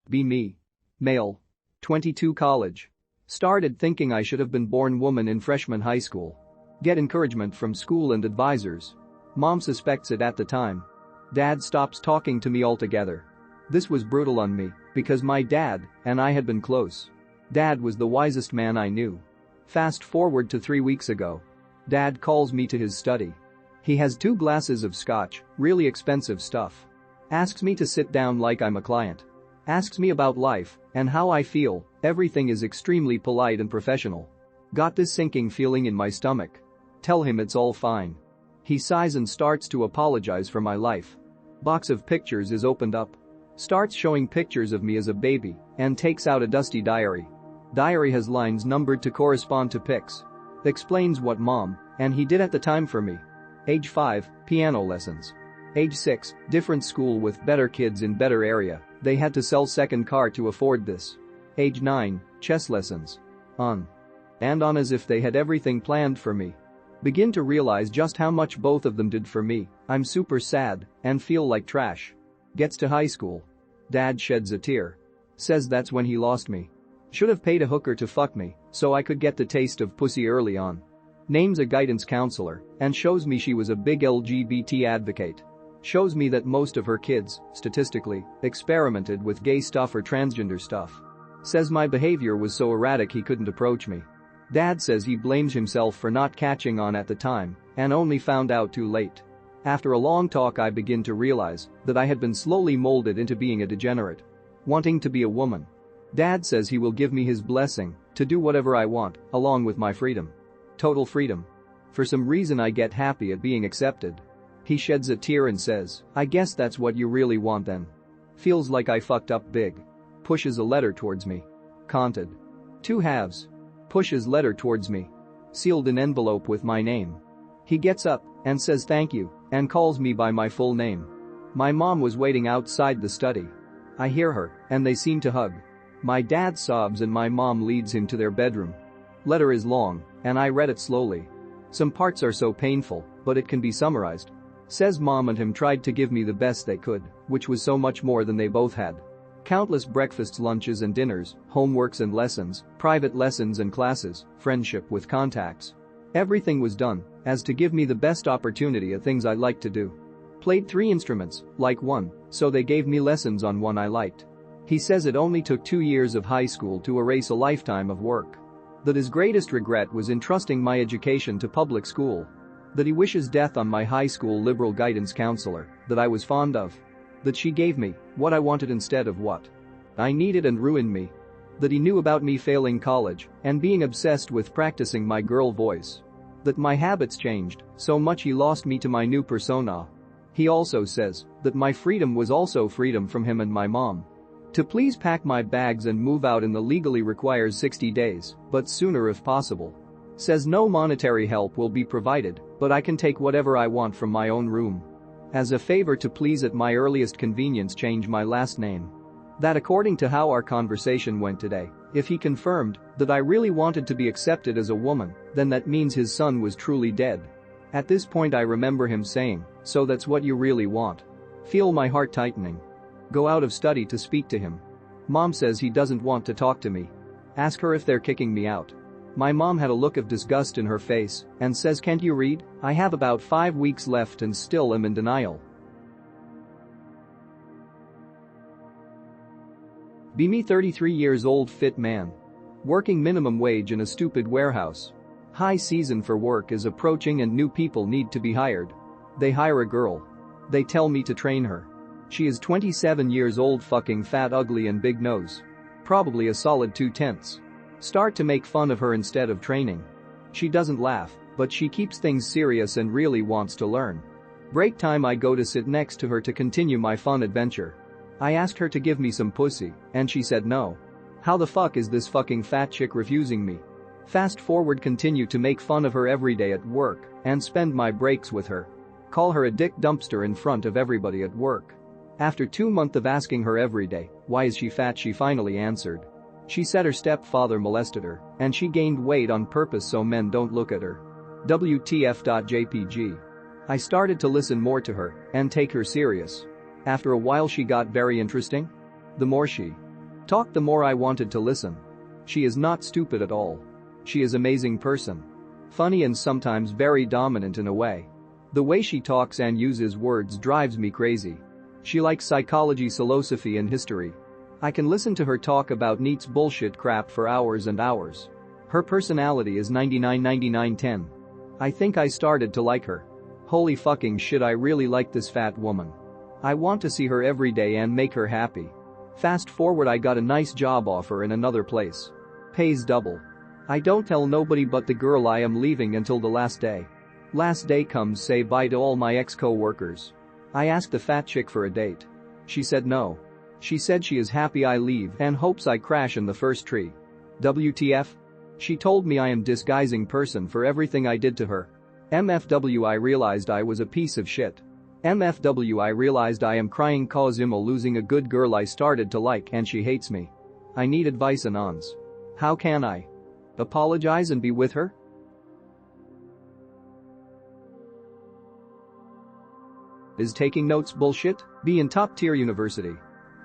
Be me. Male. 22 college. Started thinking I should have been born woman in freshman high school. Get encouragement from school and advisors. Mom suspects it at the time. Dad stops talking to me altogether. This was brutal on me because my dad and I had been close. Dad was the wisest man I knew. Fast forward to 3 weeks ago. Dad calls me to his study. He has 2 glasses of scotch, really expensive stuff. Asks me to sit down like I'm a client. Asks me about life and how I feel. Everything is extremely polite and professional. Got this sinking feeling in my stomach. Tell him it's all fine. He sighs and starts to apologize for my life. Box of pictures is opened up. Starts showing pictures of me as a baby and takes out a dusty diary. Diary has lines numbered to correspond to pics. Explains what mom and he did at the time for me. Age 5, piano lessons. Age 6, different school with better kids in better area. They had to sell second car to afford this. Age 9, chess lessons. On and on as if they had everything planned for me. Begin to realize just how much both of them did for me. I'm super sad and feel like trash. Gets to high school. Dad sheds a tear. Says that's when he lost me. Should have paid a hooker to fuck me so I could get the taste of pussy early on. Names a guidance counselor and shows me she was a big LGBT advocate. Shows me that most of her kids, statistically, experimented with gay stuff or transgender stuff. Says my behavior was so erratic he couldn't approach me. Dad says he blames himself for not catching on at the time and only found out too late. After a long talk I begin to realize that I had been slowly molded into being a degenerate. Wanting to be a woman. Dad says he will give me his blessing to do whatever I want, along with my freedom. Total freedom. For some reason I get happy at being accepted. He sheds a tear and says, I guess that's what you really want then. Feels like I fucked up big. Pushes a letter towards me. Conted. 2 halves. Pushes letter towards me. Sealed in envelope with my name. He gets up and says thank you and calls me by my full name. My mom was waiting outside the study. I hear her and they seem to hug. My dad sobs and my mom leads him to their bedroom. Letter is long and I read it slowly. Some parts are so painful, but it can be summarized. Says mom and him tried to give me the best they could, which was so much more than they both had. Countless breakfasts, lunches and dinners, homeworks and lessons, private lessons and classes, friendship with contacts. Everything was done as to give me the best opportunity at things I liked to do. Played 3 instruments, like one, so they gave me lessons on one I liked. He says it only took 2 years of high school to erase a lifetime of work. That his greatest regret was entrusting my education to public school. That he wishes death on my high school liberal guidance counselor that I was fond of. That she gave me what I wanted instead of what I needed and ruined me. That he knew about me failing college and being obsessed with practicing my girl voice. That my habits changed so much he lost me to my new persona. He also says that my freedom was also freedom from him and my mom. To please pack my bags and move out in the legally requires 60 days, but sooner if possible. Says no monetary help will be provided, but I can take whatever I want from my own room. As a favor to please at my earliest convenience change my last name. That according to how our conversation went today, if he confirmed that I really wanted to be accepted as a woman, then that means his son was truly dead. At this point I remember him saying, so that's what you really want. Feel my heart tightening. Go out of study to speak to him. Mom says he doesn't want to talk to me. Ask her if they're kicking me out. My mom had a look of disgust in her face and says can't you read? I have about 5 weeks left and still am in denial. Be me 33 years old fit man. Working minimum wage in a stupid warehouse. High season for work is approaching and new people need to be hired. They hire a girl. They tell me to train her. She is 27 years old fucking fat ugly and big nose. Probably a solid 2/10. Start to make fun of her instead of training. She doesn't laugh, but she keeps things serious and really wants to learn. Break time I go to sit next to her to continue my fun adventure. I asked her to give me some pussy, and she said no. How the fuck is this fucking fat chick refusing me? Fast forward continue to make fun of her every day at work and spend my breaks with her. Call her a dick dumpster in front of everybody at work. After 2 months of asking her every day, why is she fat, she finally answered. She said her stepfather molested her and she gained weight on purpose so men don't look at her. WTF.jpg. I started to listen more to her and take her serious. After a while she got very interesting. The more she Talked the more I wanted to listen. She is not stupid at all. She is amazing person. Funny and sometimes very dominant in a way. The way she talks and uses words drives me crazy. She likes psychology, philosophy and history. I can listen to her talk about Nietzsche's bullshit crap for hours and hours. Her personality is 99/99/10. I think I started to like her. Holy fucking shit, I really like this fat woman. I want to see her every day and make her happy. Fast forward, I got a nice job offer in another place. Pays double. I don't tell nobody but the girl I am leaving until the last day. Last day comes, say bye to all my ex-co-workers. I asked the fat chick for a date. She said no. She said she is happy I leave and hopes I crash in the first tree. WTF? She told me I am disguising person for everything I did to her. MFW, I realized I was a piece of shit. MFW, I realized I am crying cause I'm losing a good girl I started to like and she hates me. I need advice anons. How can I? Apologize and be with her? Is taking notes bullshit? Be in top tier university.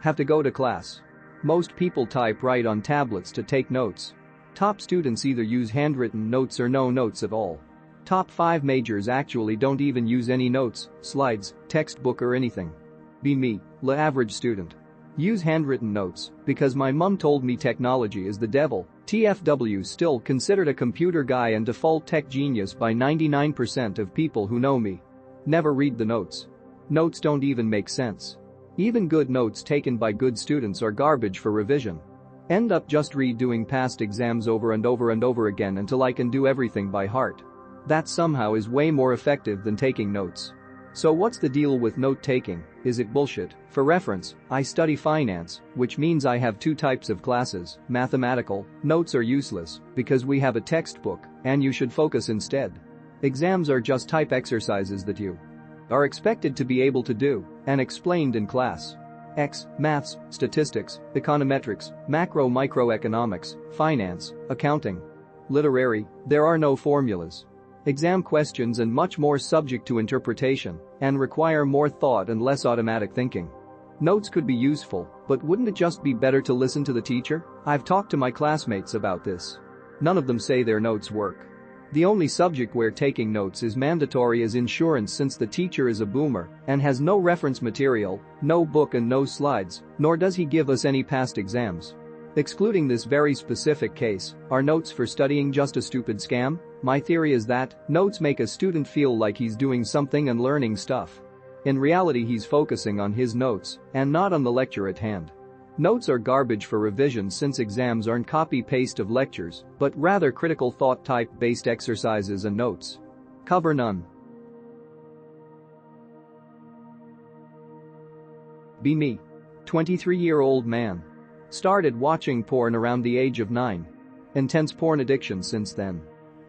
Have to go to class. Most people type right on tablets to take notes. Top students either use handwritten notes or no notes at all. Top 5 majors actually don't even use any notes, slides, textbook or anything. Be me, the average student. Use handwritten notes because my mum told me technology is the devil. TFW, still considered a computer guy and default tech genius by 99% of people who know me. Never read the notes. Notes don't even make sense. Even good notes taken by good students are garbage for revision. End up just redoing past exams over and over and over again until I can do everything by heart. That somehow is way more effective than taking notes. So what's the deal with note-taking? Is it bullshit? For reference, I study finance, which means I have 2 types of classes. Mathematical, notes are useless because we have a textbook and you should focus instead. Exams are just type exercises that you are expected to be able to do and explained in class. Maths, statistics, econometrics, microeconomics, finance, accounting. Literary, there are no formulas. Exam questions and much more subject to interpretation and require more thought and less automatic thinking. Notes could be useful, but wouldn't it just be better to listen to the teacher? I've talked to my classmates about this. None of them say their notes work. The only subject where taking notes is mandatory is insurance, since the teacher is a boomer and has no reference material, no book and no slides, nor does he give us any past exams. Excluding this very specific case, are notes for studying just a stupid scam? My theory is that notes make a student feel like he's doing something and learning stuff. In reality, he's focusing on his notes and not on the lecture at hand. Notes are garbage for revision since exams aren't copy-paste of lectures, but rather critical thought type-based exercises and notes. Cover none. Be me. 23-year-old man. Started watching porn around the age of 9. Intense porn addiction since then.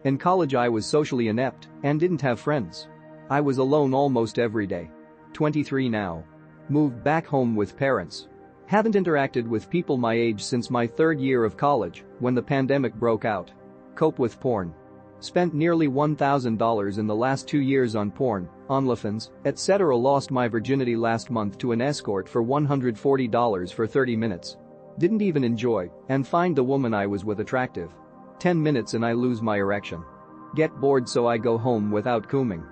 In college I was socially inept and didn't have friends. I was alone almost every day. 23 now. Moved back home with parents. Haven't interacted with people my age since my 3rd year of college when the pandemic broke out. Cope with porn. Spent nearly $1,000 in the last 2 years on porn, OnlyFans, etc. Lost my virginity last month to an escort for $140 for 30 minutes. Didn't even enjoy and find the woman I was with attractive. 10 minutes and I lose my erection. Get bored so I go home without cooming.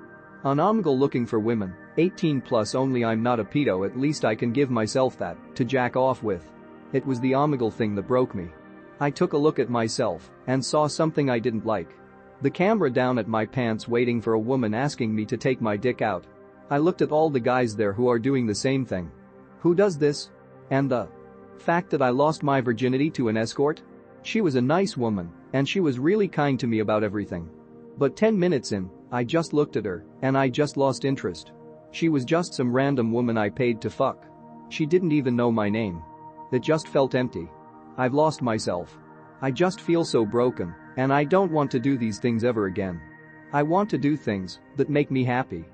On Omegle looking for women, 18 plus only. I'm not a pedo, at least I can give myself that to jack off with. It was the Omegle thing that broke me. I took a look at myself and saw something I didn't like. The camera down at my pants waiting for a woman asking me to take my dick out. I looked at all the guys there who are doing the same thing. Who does this? And the fact that I lost my virginity to an escort? She was a nice woman and she was really kind to me about everything. But 10 minutes in, I just looked at her and I just lost interest. She was just some random woman I paid to fuck. She didn't even know my name. It just felt empty. I've lost myself. I just feel so broken and I don't want to do these things ever again. I want to do things that make me happy.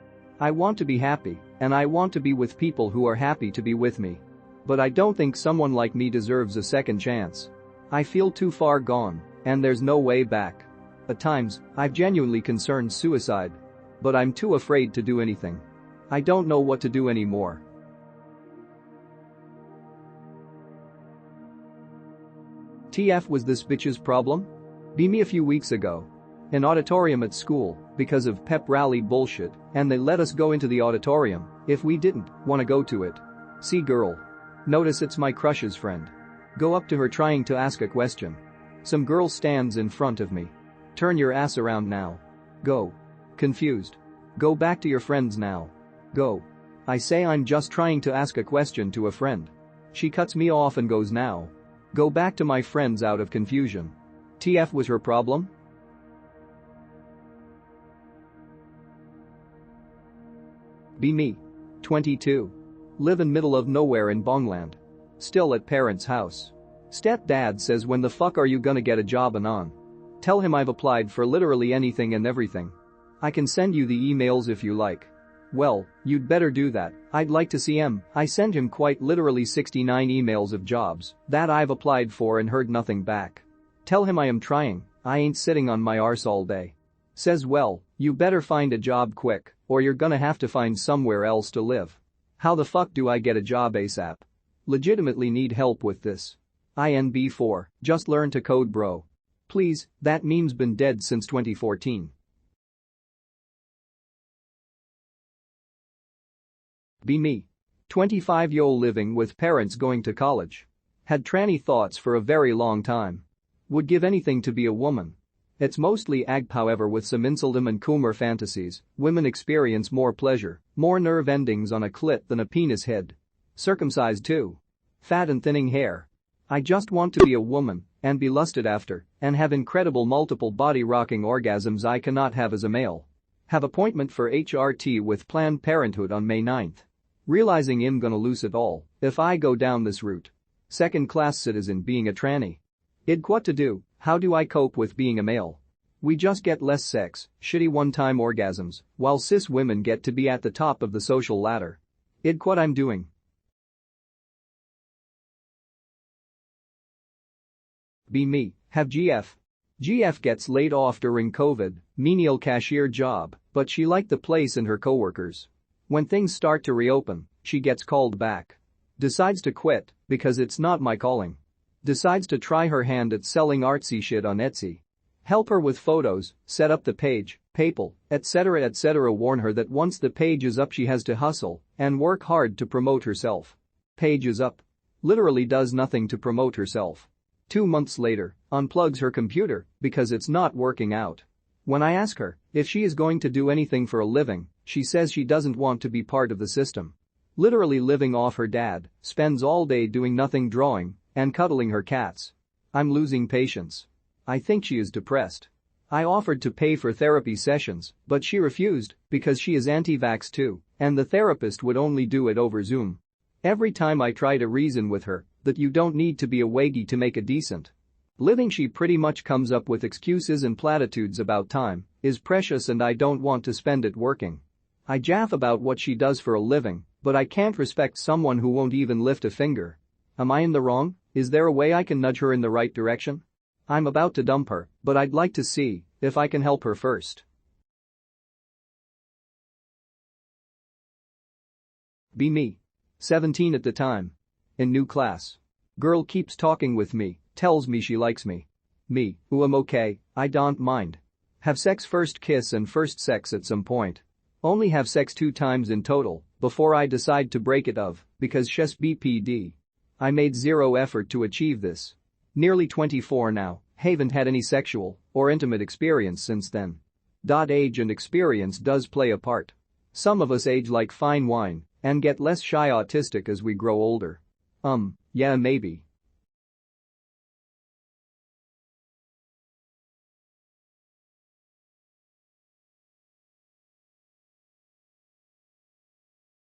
I want to be happy and I want to be with people who are happy to be with me. But I don't think someone like me deserves a second chance. I feel too far gone and there's no way back. At times, I've genuinely considered suicide. But I'm too afraid to do anything. I don't know what to do anymore. TF was this bitch's problem? Be me a few weeks ago. An auditorium at school because of pep rally bullshit and they let us go into the auditorium if we didn't want to go to it. See girl. Notice it's my crush's friend. Go up to her trying to ask a question. Some girl stands in front of me. Turn your ass around now. Go. Confused. Go back to your friends now. Go. I say I'm just trying to ask a question to a friend. She cuts me off and goes now. Go back to my friends out of confusion. TF was her problem? Be me. 22. Live in middle of nowhere in Bongland. Still at parents' house. Stepdad says when the fuck are you gonna get a job anon? Tell him I've applied for literally anything and everything. I can send you the emails if you like. Well, you'd better do that, I'd like to see him. I sent him quite literally 69 emails of jobs that I've applied for and heard nothing back. Tell him I am trying, I ain't sitting on my arse all day. Says well, you better find a job quick or you're gonna have to find somewhere else to live. How the fuck do I get a job ASAP? Legitimately need help with this. INB4, just learn to code bro. Please, that meme's been dead since 2014. Be me. 25-year-old living with parents going to college. Had tranny thoughts for a very long time. Would give anything to be a woman. It's mostly ag however with some inseldom and coomer fantasies, women experience more pleasure, more nerve endings on a clit than a penis head. Circumcised too. Fat and thinning hair. I just want to be a woman and be lusted after and have incredible multiple body rocking orgasms I cannot have as a male. Have appointment for HRT with Planned Parenthood on May 9th. Realizing I'm gonna lose it all if I go down this route. Second-class citizen being a tranny. What to do, how do I cope with being a male? We just get less sex, shitty one-time orgasms, while cis women get to be at the top of the social ladder. What I'm doing. Be me, have GF. GF gets laid off during COVID, menial cashier job, but she liked the place and her coworkers. When things start to reopen, she gets called back. Decides to quit because it's not my calling. Decides to try her hand at selling artsy shit on Etsy. Help her with photos, set up the page, PayPal, etc. etc. Warn her that once the page is up she has to hustle and work hard to promote herself. Page is up. Literally does nothing to promote herself. 2 months later, unplugs her computer because it's not working out. When I ask her if she is going to do anything for a living, she says she doesn't want to be part of the system. Literally living off her dad, spends all day doing nothing drawing and cuddling her cats. I'm losing patience. I think she is depressed. I offered to pay for therapy sessions, but she refused because she is anti-vax too, and the therapist would only do it over Zoom. Every time I try to reason with her that you don't need to be a waggy to make a decent living, she pretty much comes up with excuses and platitudes about time is precious and I don't want to spend it working. I jaff about what she does for a living, but I can't respect someone who won't even lift a finger. Am I in the wrong? Is there a way I can nudge her in the right direction? I'm about to dump her, but I'd like to see if I can help her first. Be me. 17 at the time. In new class. Girl keeps talking with me, tells me she likes me. Me, who am okay, I don't mind. Have sex first kiss and first sex at some point. Only have sex 2 times in total before I decide to break it of because she's BPD. I made 0 effort to achieve this. Nearly 24 now, haven't had any sexual or intimate experience since then. Age and experience does play a part. Some of us age like fine wine and get less shy autistic as we grow older. Yeah, maybe.